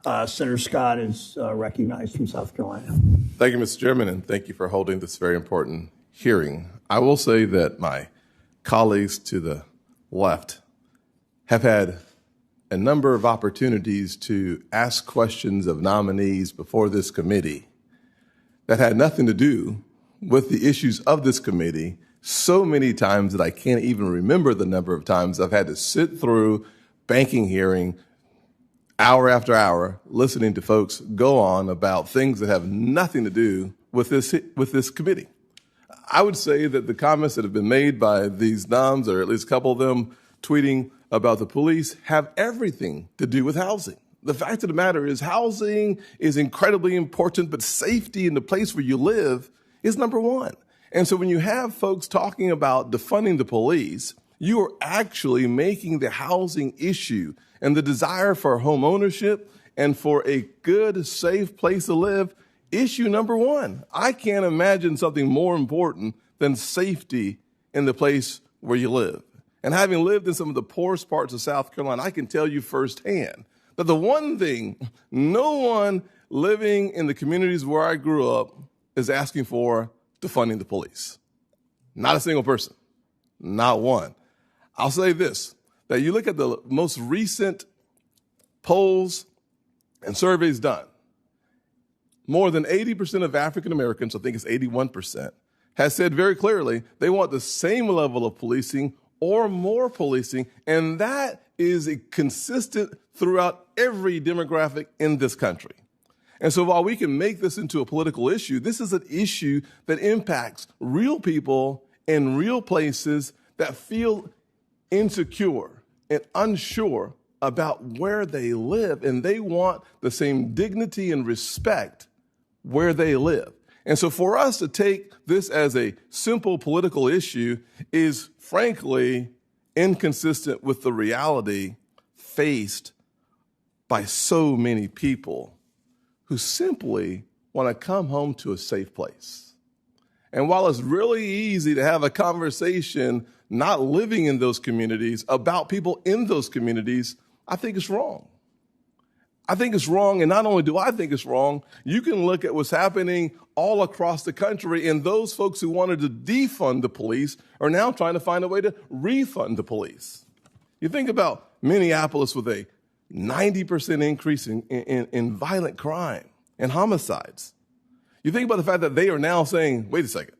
Senator Scott is recognized from South Carolina. Thank you, Mr. Chairman, and thank you for holding this very important hearing. I will say that my colleagues to the left have had a number of opportunities to ask questions of nominees before this committee that had nothing to do with the issues of this committee so many times that I can't even remember the number of times I've had to sit through banking hearing hour after hour listening to folks go on about things that have nothing to do with this committee. I would say that the comments that have been made by these noms, or at least a couple of them tweeting about the police, have everything to do with housing. The fact of the matter is housing is incredibly important, but safety in the place where you live is number one. And so when you have folks talking about defunding the police, you are actually making the housing issue and the desire for home ownership and for a good, safe place to live issue number one. I can't imagine something more important than safety in the place where you live. And having lived in some of the poorest parts of South Carolina, I can tell you firsthand that the one thing no one living in the communities where I grew up is asking for defunding the police. Not a single person, not one. I'll say this, that you look at the most recent polls and surveys done, more than 80% of African Americans, I think it's 81%, has said very clearly they want the same level of policing or more policing, and that is consistent throughout every demographic in this country. And so while we can make this into a political issue, this is an issue that impacts real people in real places that feel insecure and unsure about where they live, and they want the same dignity and respect where they live. And so for us to take this as a simple political issue is frankly inconsistent with the reality faced by so many people who simply want to come home to a safe place. And while it's really easy to have a conversation not living in those communities about people in those communities, I think it's wrong. I think it's wrong, and not only do I think it's wrong, you can look at what's happening all across the country, and those folks who wanted to defund the police are now trying to find a way to refund the police. You think about Minneapolis with a 90% increase in violent crime and homicides. You think about the fact that they are now saying, wait a second,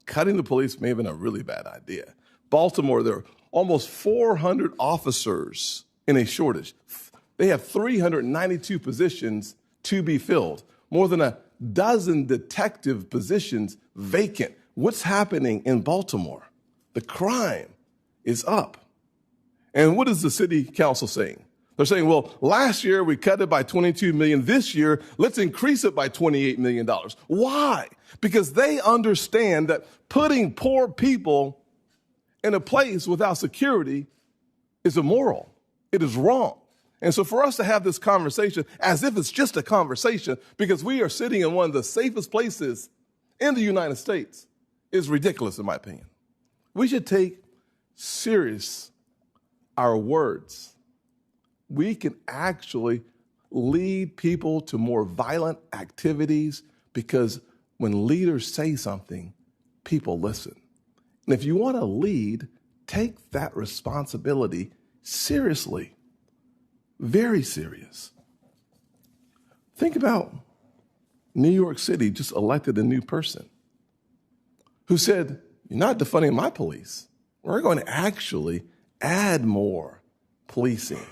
cutting the police may have been a really bad idea. Baltimore, there are almost 400 officers in a shortage. They have 392 positions to be filled, more than a dozen detective positions vacant. What's happening in Baltimore? The crime is up. And what is the city council saying? They're saying, well, last year we cut it by $22 million. This year, let's increase it by $28 million. Why? Because they understand that putting poor people in a place without security is immoral. It is wrong. And so for us to have this conversation as if it's just a conversation because we are sitting in one of the safest places in the United States is ridiculous, in my opinion. We should take serious our words. We can actually lead people to more violent activities because when leaders say something, people listen. And if you want to lead, take that responsibility seriously. Very serious. Think about New York City just elected a new person who said, you're not defunding my police. We're going to actually add more policing.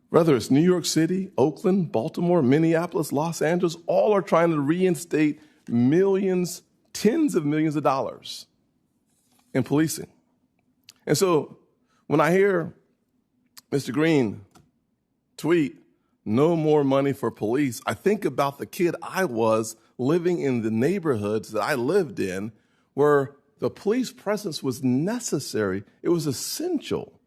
Whether it's New York City, Oakland, Baltimore, Minneapolis, Los Angeles, all are trying to reinstate millions, tens of millions of dollars in policing. And so when I hear Mr. Green tweet, no more money for police, I think about the kid I was living in the neighborhoods that I lived in where the police presence was necessary. It was essential.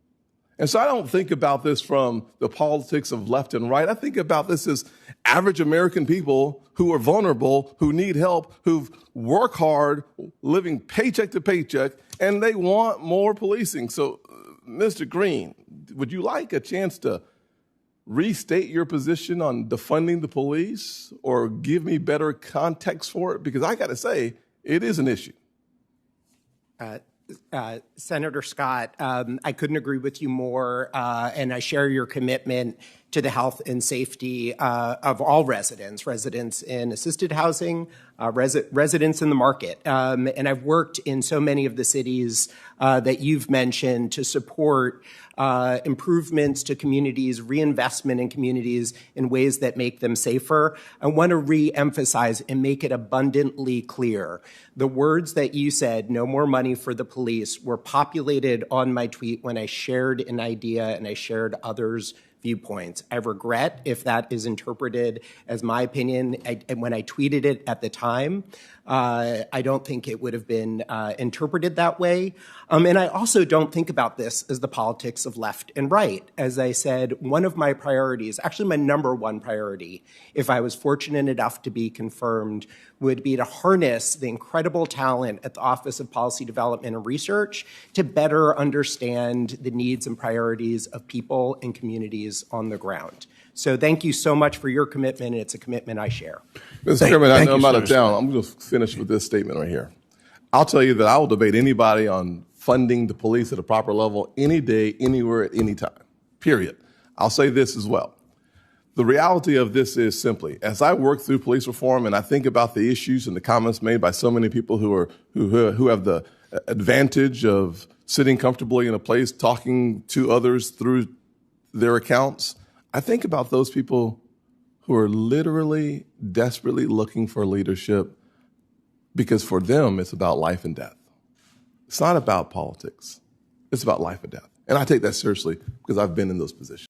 And so I don't think about this from the politics of left and right. I think about this as average American people who are vulnerable, who need help, who've worked hard, living paycheck to paycheck, and they want more policing. So, Mr. Green, would you like a chance to restate your position on defunding the police or give me better context for it? Because I got to say, it is an issue. Senator Scott, I couldn't agree with you more, and I share your commitment to the health and safety of all residents in assisted housing, residents in the market. And I've worked in so many of the cities that you've mentioned to support improvements to communities, reinvestment in communities in ways that make them safer. I want to re-emphasize and make it abundantly clear. The words that you said, no more money for the police, were populated on my tweet when I shared an idea and I shared others' viewpoints. I regret if that is interpreted as my opinion. When I tweeted it at the time, I don't think it would have been interpreted that way. And I also don't think about this as the politics of left and right. As I said, one of my priorities, actually my number one priority, if I was fortunate enough to be confirmed, would be to harness the incredible talent at the Office of Policy Development and Research to better understand the needs and priorities of people and communities on the ground. So thank you so much for your commitment, and it's a commitment I share. Mr. Chairman, I know I'm out of town. I'm going to finish with this statement right here. I'll tell you that I will debate anybody on funding the police at a proper level any day, anywhere, at any time, period. I'll say this as well. The reality of this is simply, as I work through police reform and I think about the issues and the comments made by so many people who have the advantage of sitting comfortably in a place, talking to others through their accounts, I think about those people who are literally desperately looking for leadership because for them, it's about life and death. It's not about politics. It's about life and death. And I take that seriously because I've been in those positions.